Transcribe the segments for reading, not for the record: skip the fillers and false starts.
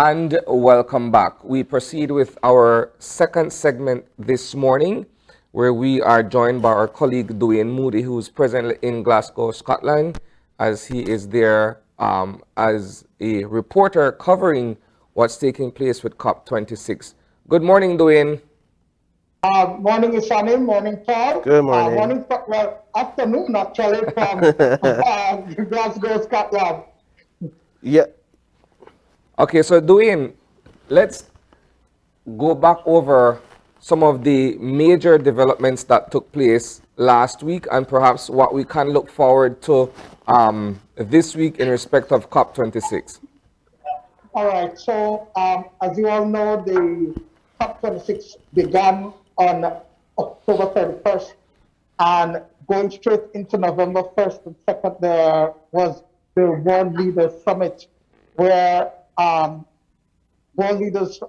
And welcome back. We proceed with our second segment this morning, where we are joined by our colleague Duane Moody, who is presently in Glasgow, Scotland, as he is there as a reporter covering what's taking place with COP26. Good morning, Duane. Morning, Isani. Morning, Paul. Good morning. Well, afternoon, actually, from Glasgow, Scotland. Yeah. Okay, so Duane, let's go back over some of the major developments that took place last week and perhaps what we can look forward to this week in respect of COP26. All right. So, as you all know, the COP26 began on October 31st, and going straight into November 1st and 2nd, there was the World Leaders Summit, where world leaders,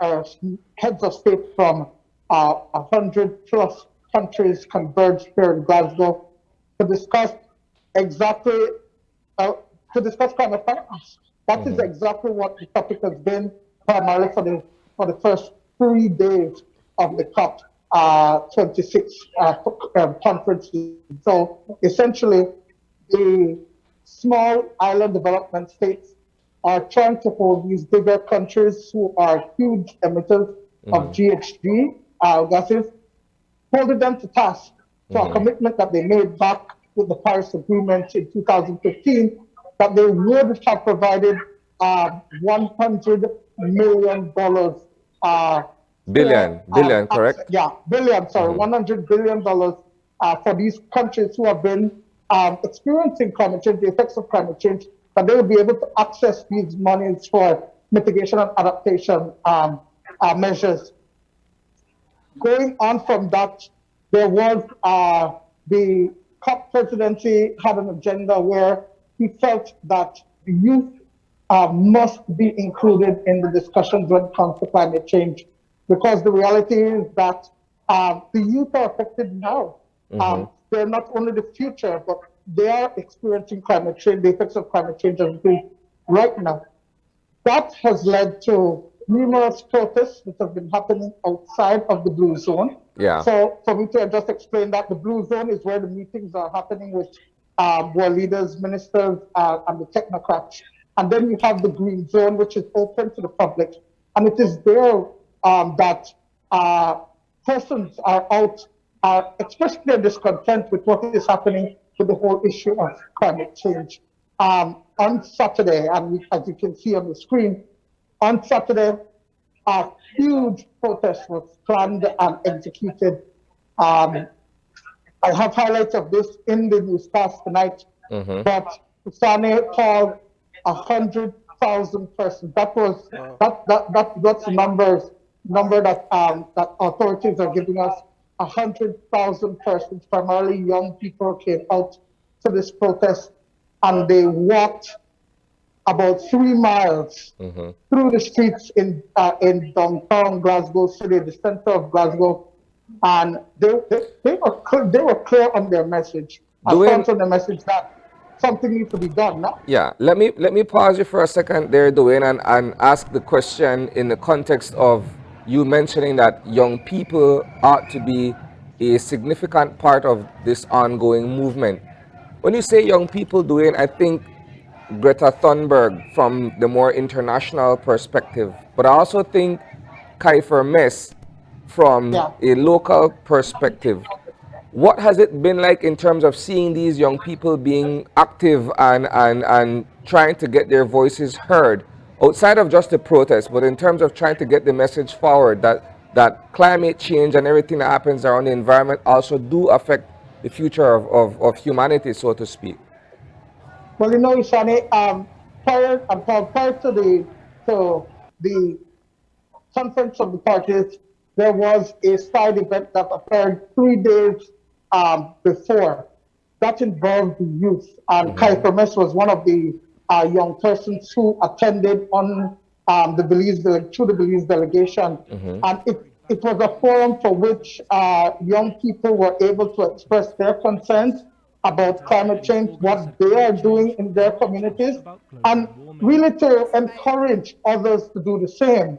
heads of state from 100 plus countries converged here in Glasgow to discuss exactly climate finance. That is exactly what the topic has been primarily for the first 3 days of the COP 26 conference. So essentially, the small island development states are trying to hold these bigger countries who are huge emitters of GHG gases, holding them to task for a commitment that they made back with the Paris Agreement in 2015, that they would have provided $100 million. Billion, correct? Billion, sorry, $100 billion for these countries who have been experiencing climate change, the effects of climate change, that they will be able to access these monies for mitigation and adaptation measures. Going on from that, there was the COP presidency had an agenda where he felt that the youth must be included in the discussions when it comes to climate change, because the reality is that the youth are affected now. They're not only the future, but they are experiencing climate change, the effects of climate change right now. That has led to numerous protests that have been happening outside of the blue zone. Yeah. So for me to just explain that, the blue zone is where the meetings are happening with world leaders, ministers, and the technocrats. And then you have the green zone, which is open to the public. And it is there that persons are out expressing their discontent with what is happening with the whole issue of climate change. On Saturday, and as you can see on the screen, on Saturday, a huge protest was planned and executed. I have highlights of this in the newscast tonight, but Sane called 100,000 persons. That's the number that that authorities are giving us. 100,000 persons, primarily young people, came out to this protest, and they walked about 3 miles through the streets in downtown Glasgow City, the center of Glasgow, and they were clear on their message. On the message that something needs to be done now. Yeah, let me pause you for a second there, Duane, and ask the question in the context of you mentioning that young people ought to be a significant part of this ongoing movement. When you say young people, Duane, I think Greta Thunberg from the more international perspective, but I also think Kiefer Mess from a local perspective. What has it been like in terms of seeing these young people being active and trying to get their voices heard outside of just the protest, but in terms of trying to get the message forward that climate change and everything that happens around the environment also do affect the future of humanity, so to speak? Well, you know, Ishani, prior to the conference of the parties, there was a side event that occurred 3 days before. That involved the youth, and Kiefer Mess was one of the young persons who attended on the Belize delegation, and it was a forum for which young people were able to express their concerns about climate change, what they are doing in their communities, and really to encourage others to do the same.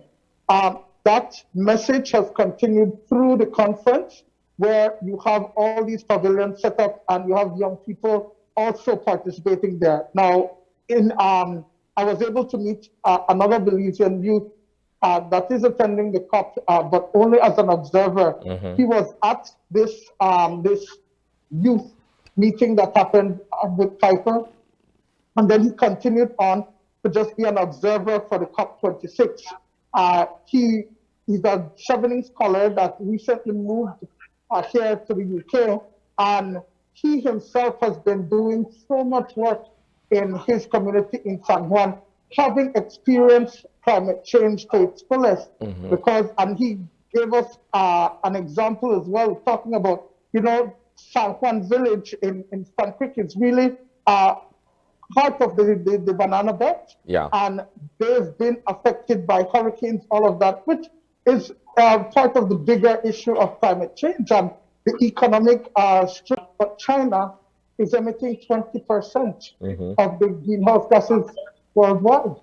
That message has continued through the conference, where you have all these pavilions set up and you have young people also participating there. Now, I was able to meet another Belizean youth that is attending the COP, but only as an observer. He was at this youth meeting that happened with Piper, and then he continued on to just be an observer for the COP26. He's a Chevening scholar that recently moved here to the UK, and he himself has been doing so much work in his community in San Juan, having experienced climate change to its fullest. And he gave us an example as well, talking about, San Juan village in Stan Creek is really part of the banana belt. Yeah. And they've been affected by hurricanes, all of that, which is part of the bigger issue of climate change and the economic stress. But China is emitting 20% of the greenhouse gases worldwide.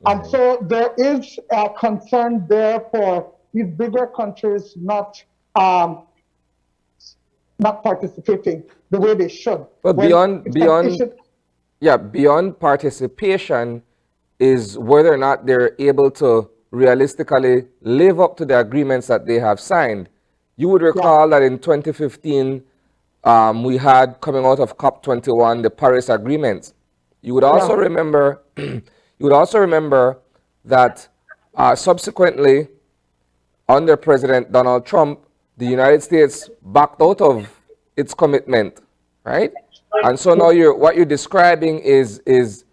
And so there is a concern there for these bigger countries not participating the way they should. But beyond participation is whether or not they're able to realistically live up to the agreements that they have signed. You would recall that in 2015, we had, coming out of COP21, the Paris Agreement. You would also remember, that subsequently, under President Donald Trump, the United States backed out of its commitment, right? And so now what you're describing is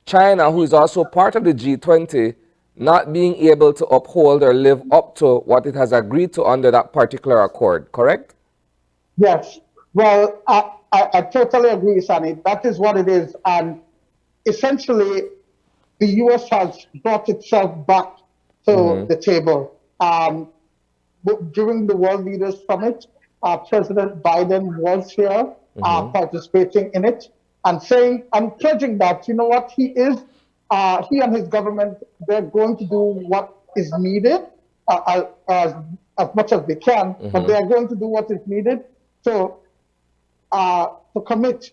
China, who is also part of the G20, not being able to uphold or live up to what it has agreed to under that particular accord, correct? Yes. Well, I totally agree, Sunny. That is what it is. And essentially, the U.S. has brought itself back to the table. During the World Leaders Summit, President Biden was here participating in it and saying and pledging that, you know what, he and his government, they're going to do what is needed as much as they can, but they are going to do what is needed to commit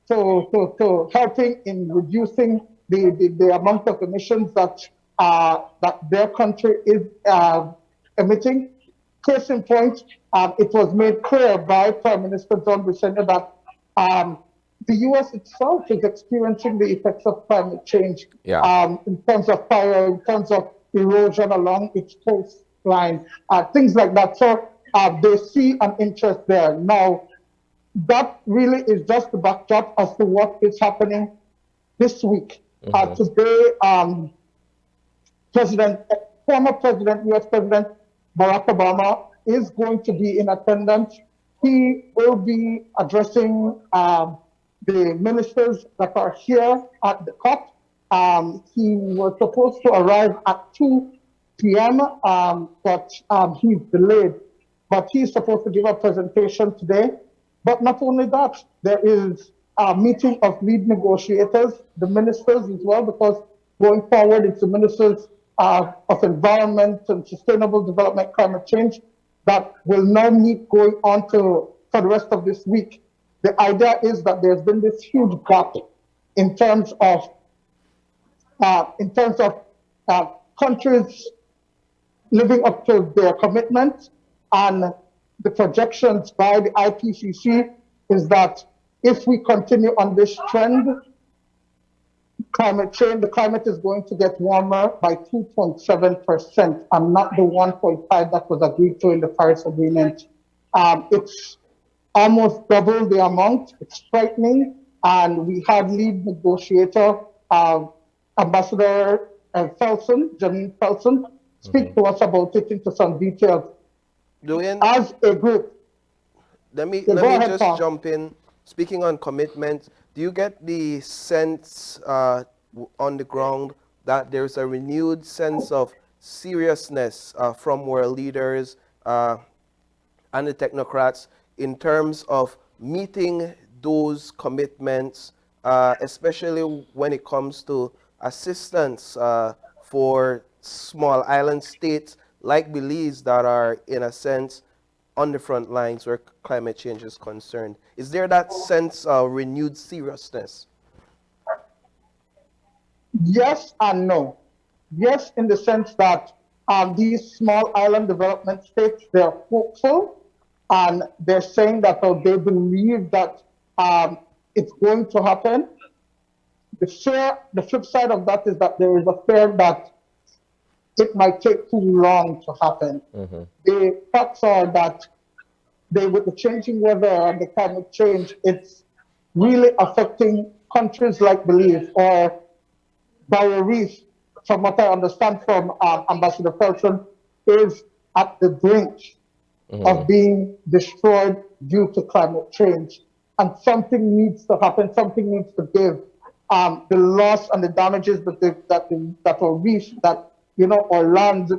to helping in reducing the amount of emissions that their country is emitting. Case in point, it was made clear by Prime Minister John Buscema that the U.S. itself is experiencing the effects of climate change in terms of fire, in terms of erosion along its coastline, things like that. So they see an interest there. Now, that really is just the backdrop as to what is happening this week. Today, former President, U.S. President Barack Obama is going to be in attendance. He will be addressing the ministers that are here at the COP. He was supposed to arrive at 2 p.m., but he's delayed. But he's supposed to give a presentation today. But not only that, there is a meeting of lead negotiators, the ministers as well, because going forward, it's the ministers of environment and sustainable development, climate change, that will now meet going on for the rest of this week. The idea is that there's been this huge gap in terms of countries living up to their commitments, and the projections by the IPCC is that if we continue on this trend, the climate is going to get warmer by 2.7% and not the 1.5 that was agreed to in the Paris Agreement. It's almost double the amount. It's frightening. And we had lead negotiator, Ambassador Janine Felsen, speak to us about it into some details. Duane, as a group. Let me just jump in. Speaking on commitment, do you get the sense on the ground that there's a renewed sense of seriousness from world leaders and the technocrats in terms of meeting those commitments, especially when it comes to assistance for small island states like Belize that are, in a sense, on the front lines where climate change is concerned? Is there that sense of renewed seriousness? Yes and no. Yes, in the sense that these small island development states, they're hopeful and they're saying that they believe that it's going to happen. The flip side of that is that there is a fear that it might take too long to happen. The facts are that with the changing weather and the climate change, it's really affecting countries like Belize or Barrier Reef, from what I understand from Ambassador Felton, is at the brink of being destroyed due to climate change. And something needs to happen, something needs to give. The loss and the damages that were reefs, that, or land,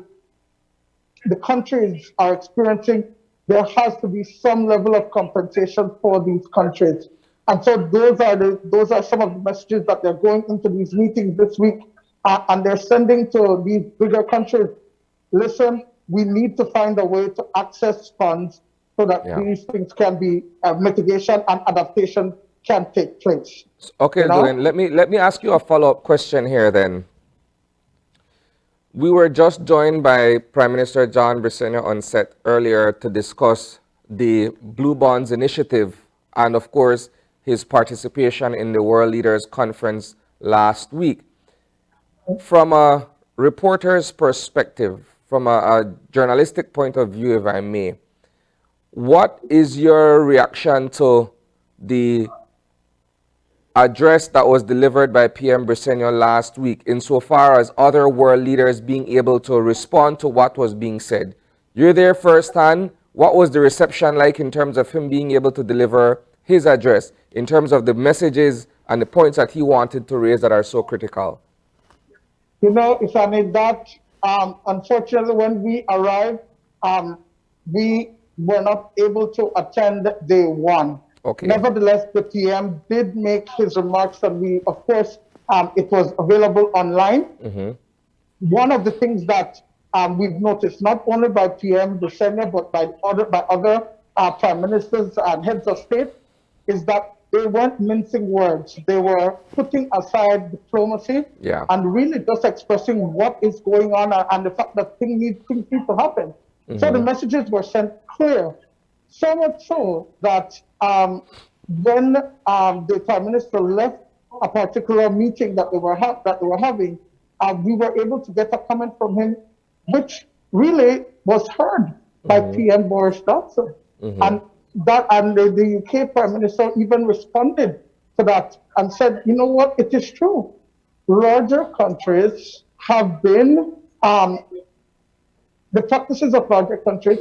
the countries are experiencing, there has to be some level of compensation for these countries. And so those are some of the messages that they're going into these meetings this week, and they're sending to these bigger countries. Listen, we need to find a way to access funds so that these things can be mitigation and adaptation can take place. Okay, Duane, let me ask you a follow-up question here then. We were just joined by Prime Minister John Briceño on set earlier to discuss the Blue Bonds Initiative and, of course, his participation in the World Leaders Conference last week. From a reporter's perspective, from a journalistic point of view, if I may, what is your reaction to the address that was delivered by PM Briceño last week, insofar as other world leaders being able to respond to what was being said? You're there firsthand. What was the reception like in terms of him being able to deliver his address, in terms of the messages and the points that he wanted to raise that are so critical? If I may, that unfortunately, when we arrived, we were not able to attend day one. Okay. Nevertheless, the PM did make his remarks, and we, of course, it was available online. One of the things that we've noticed, not only by PM Briceño, but by other prime ministers and heads of state, is that they weren't mincing words. They were putting aside diplomacy and really just expressing what is going on and the fact that things need to happen. So the messages were sent clear. So much so that when the Prime Minister left a particular meeting that they were having, we were able to get a comment from him, which really was heard by PM Boris Johnson. And the UK Prime Minister even responded to that and said, you know what, it is true. Larger countries have been, the practices of larger countries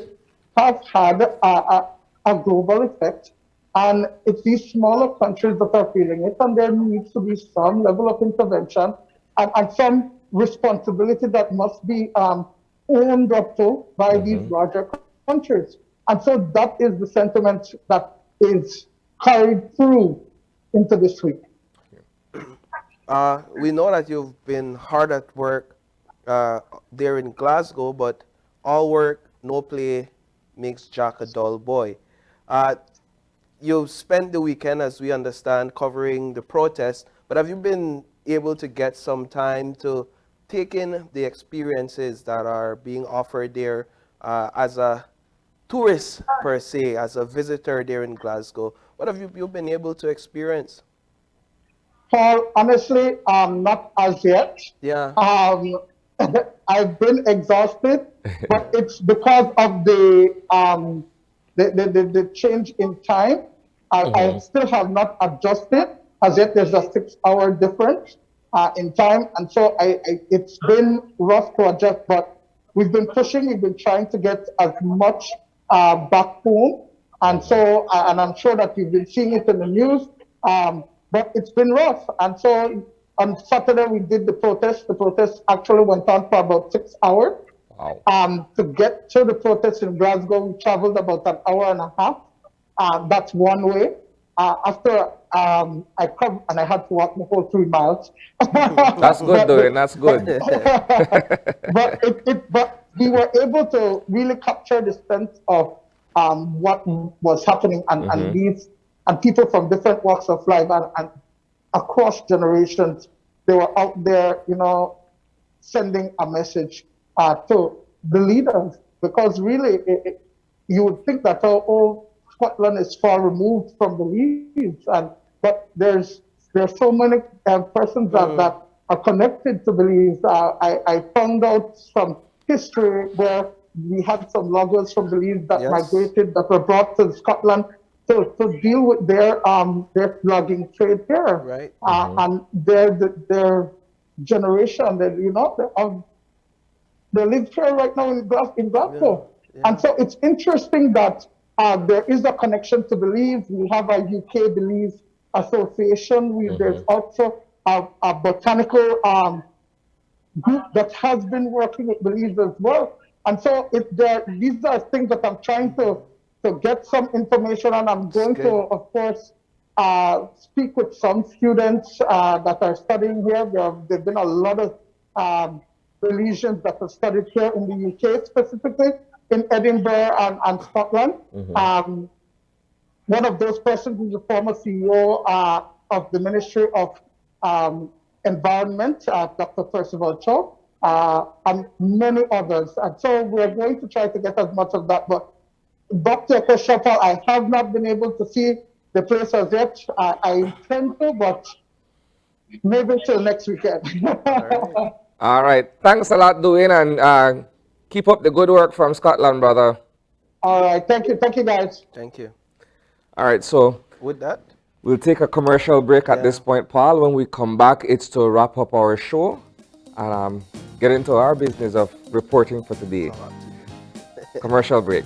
have had a global effect, and it's these smaller countries that are feeling it, and there needs to be some level of intervention and some responsibility that must be owned up to by these larger countries. And so that is the sentiment that is carried through into this week. We know that you've been hard at work there in Glasgow, but all work, no play makes Jack a dull boy. You spent the weekend, as we understand, covering the protest, but have you been able to get some time to take in the experiences that are being offered there as a tourist, per se, as a visitor there in Glasgow? What have you been able to experience? Paul, honestly, not as yet. Yeah. I've been exhausted, but it's because of the change in time. I still have not adjusted. As yet, there's a 6-hour difference in time, and so it's been rough to adjust. But we've been pushing. We've been trying to get as much back home, and so and I'm sure that you've been seeing it in the news. But it's been rough, and so on Saturday we did the protest. The protest actually went on for about 6 hours. Wow. To get to the protest in Glasgow, we traveled about an hour and a half. That's one way. after I come and I had to walk the whole 3 miles. That's good, Duane. That's good. But we were able to really capture the sense of what was happening, and these and people from different walks of life and across generations, they were out there, sending a message to the leaders, because really you would think that Scotland is far removed from Belize, but there's so many persons that are connected to Belize. I found out some history where we had some loggers from Belize that migrated, that were brought to Scotland to deal with their logging trade here. Right. And their generation, they live here right now in Glasgow. Yeah. And so it's interesting that there is a connection to Belize. We have a UK Belize association. There's also a botanical group that has been working with Belize as well. And so these are things that I'm trying to get some information on. I'm going to, of course, speak with some students that are studying here. There have been a lot of Belizeans that have studied here in the UK, specifically in Edinburgh and Scotland. One of those persons is the former CEO of the Ministry of Environment, Dr. Percival Cho, and many others. And so we're going to try to get as much of that. But back to your question, Paul, I have not been able to see the place as yet. I intend to, but maybe till next weekend. All right. Thanks a lot, Duane, and keep up the good work from Scotland, brother. All right. Thank you. Thank you, guys. Thank you. All right. So with that, we'll take a commercial break at this point, Paul. When we come back, it's to wrap up our show and get into our business of reporting for today. Commercial break.